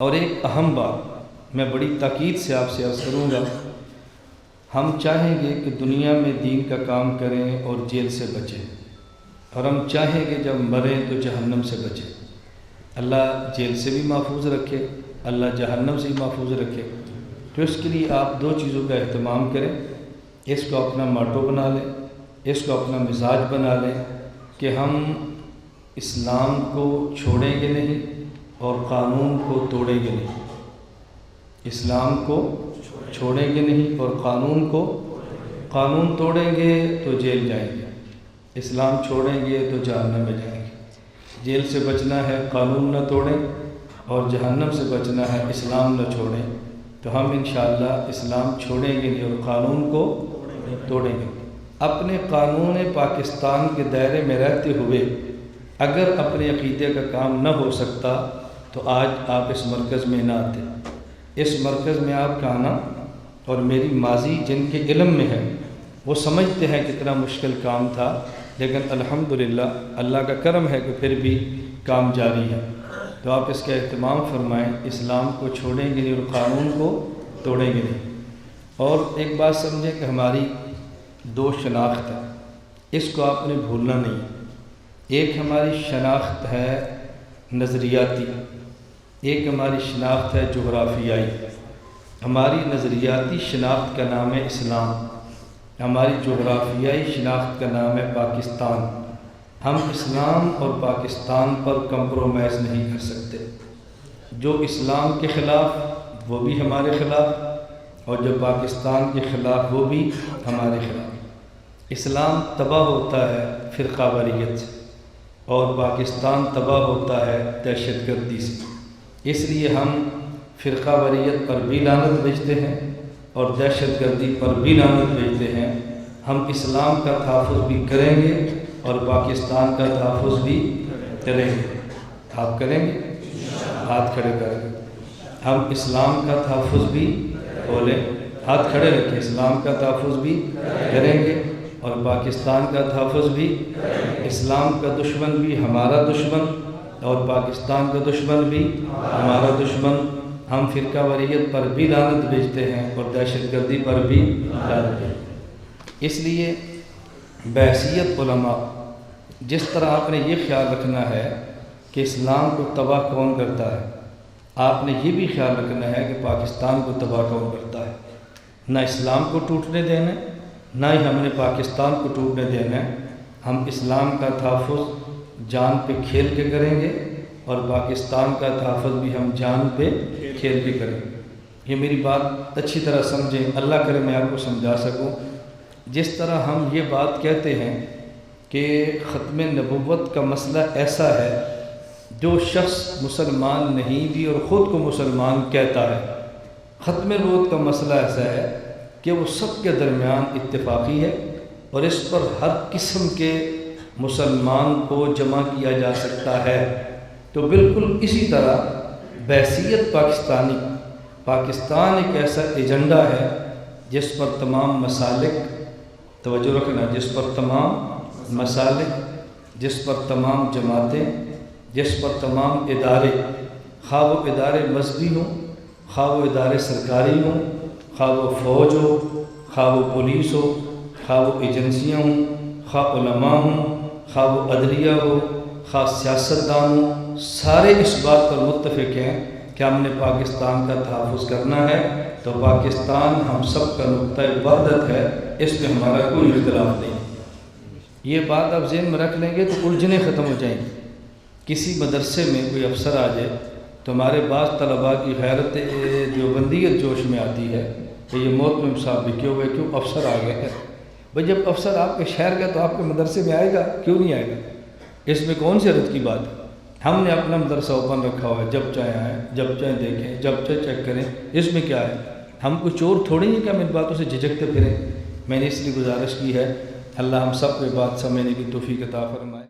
اور ایک اہم بات میں بڑی تاکید سے آپ سے عرض کروں گا، ہم چاہیں گے کہ دنیا میں دین کا کام کریں اور جیل سے بچیں، اور ہم چاہیں گے جب مریں تو جہنم سے بچیں۔ اللہ جیل سے بھی محفوظ رکھے، اللہ جہنم سے بھی محفوظ رکھے۔ تو اس کے لیے آپ دو چیزوں کا اہتمام کریں، اس کو اپنا ماٹو بنا لیں، اس کو اپنا مزاج بنا لیں کہ ہم اسلام کو چھوڑیں گے نہیں اور قانون کو توڑیں گے نہیں۔ اسلام کو چھوڑیں گے نہیں اور قانون توڑیں گے تو جیل جائیں گے، اسلام چھوڑیں گے تو جہنم میں جائیں گے۔ جیل سے بچنا ہے قانون نہ توڑیں، اور جہنم سے بچنا ہے اسلام نہ چھوڑیں۔ تو ہم انشاءاللہ اسلام چھوڑیں گے نہیں اور قانون کو توڑیں گے۔ اپنے قانون پاکستان کے دائرے میں رہتے ہوئے اگر اپنے عقیدے کا کام نہ ہو سکتا تو آج آپ اس مرکز میں نہ آتے۔ اس مرکز میں آپ کا آنا اور میری ماضی جن کے علم میں ہے وہ سمجھتے ہیں کتنا مشکل کام تھا، لیکن الحمدللہ اللہ کا کرم ہے کہ پھر بھی کام جاری ہے۔ تو آپ اس کا اہتمام فرمائیں، اسلام کو چھوڑیں گے نہیں اور قانون کو توڑیں گے نہیں۔ اور ایک بات سمجھیں کہ ہماری دو شناخت ہے، اس کو آپ نے بھولنا نہیں۔ ایک ہماری شناخت ہے نظریاتی، ایک ہماری شناخت ہے جغرافیائی۔ ہماری نظریاتی شناخت کا نام ہے اسلام، ہماری جغرافیائی شناخت کا نام ہے پاکستان۔ ہم اسلام اور پاکستان پر کمپرومائز نہیں کر سکتے۔ جو اسلام کے خلاف وہ بھی ہمارے خلاف، اور جو پاکستان کے خلاف وہ بھی ہمارے خلاف۔ اسلام تباہ ہوتا ہے فرقہ واریت سے، اور پاکستان تباہ ہوتا ہے دہشت گردی سے۔ اس لیے ہم فرقہ واریت پر بھی لعنت بھیجتے ہیں اور دہشت گردی پر بھی لعنت بھیجتے ہیں۔ ہم اسلام کا تحفظ بھی کریں گے اور پاکستان کا تحفظ بھی کریں گے۔ آپ کریں گے؟ ہاتھ کھڑے کریں۔ ہم اسلام کا تحفظ بھی بولیں، ہاتھ کھڑے رکھیں، اسلام کا تحفظ بھی کریں گے اور پاکستان کا تحفظ بھی۔ اسلام کا دشمن بھی ہمارا دشمن اور پاکستان کا دشمن بھی ہمارا دشمن۔ ہم فرقہ واریت پر بھی لعنت بھیجتے ہیں اور دہشت گردی پر بھی لعنت بھیجتے ہیں۔ اس لیے بحیثیت علماء جس طرح آپ نے یہ خیال رکھنا ہے کہ اسلام کو تباہ کون کرتا ہے، آپ نے یہ بھی خیال رکھنا ہے کہ پاکستان کو تباہ کون کرتا ہے۔ نہ اسلام کو ٹوٹنے دینا ہے، نہ ہی ہم نے پاکستان کو ٹوٹنے دینا ہے۔ ہم اسلام کا تحفظ جان پہ کھیل کے کریں گے اور پاکستان کا تحفظ بھی ہم جان پہ کھیل کے کریں گے۔ یہ میری بات اچھی طرح سمجھیں، اللہ کرے میں آپ کو سمجھا سکوں۔ جس طرح ہم یہ بات کہتے ہیں کہ ختم نبوت کا مسئلہ ایسا ہے، جو شخص مسلمان نہیں بھی اور خود کو مسلمان کہتا ہے، ختم نبوت کا مسئلہ ایسا ہے کہ وہ سب کے درمیان اتفاقی ہے اور اس پر ہر قسم کے مسلمان کو جمع کیا جا سکتا ہے۔ تو بالکل اسی طرح بحیثیت پاکستان ایک ایسا ایجنڈا ہے جس پر تمام مسالک، توجہ رکھنا، جس پر تمام مسالک، جس پر تمام جماعتیں، جس پر تمام ادارے، خواہ وہ ادارے مذہبی ہوں، خواہ وہ ادارے سرکاری ہوں، خواہ وہ فوج ہو، خواہ وہ پولیس ہو، خواہ وہ ایجنسیاں ہوں، خواہ علماء ہوں، خواہ وہ عدلیہ ہو، خواہ سیاستدان ہوں، سارے اس بات پر متفق ہیں کہ ہم نے پاکستان کا تحفظ کرنا ہے۔ تو پاکستان ہم سب کا نقطۂ وحدت ہے، اس میں ہمارا کوئی اختلاف نہیں۔ یہ بات آپ ذہن میں رکھ لیں گے تو الجھنیں ختم ہو جائیں گی۔ کسی مدرسے میں کوئی افسر آ جائے تو ہمارے بعض طلباء کی غیرت دیوبندیت جوش میں آتی ہے کہ یہ محتمم صاحب بھی کیوں ہوئے، کیوں افسر آ گئے ہیں۔ بھئی جب افسر آپ کے شہر کا تو آپ کے مدرسے میں آئے گا، کیوں نہیں آئے گا؟ اس میں کون سی حیرت کی بات ہے؟ ہم نے اپنا مدرسہ اوپن رکھا ہوا ہے، جب چاہے آئیں، جب چاہے دیکھیں، جب چاہے چیک کریں، اس میں کیا ہے؟ ہم کوئی چور تھوڑی ہیں کہ ہم ان باتوں سے جھجکتے پھریں۔ میں نے اس لیے گزارش کی ہے، اللہ ہم سب کو بات سمجھنے کی توفیق عطا فرمائے۔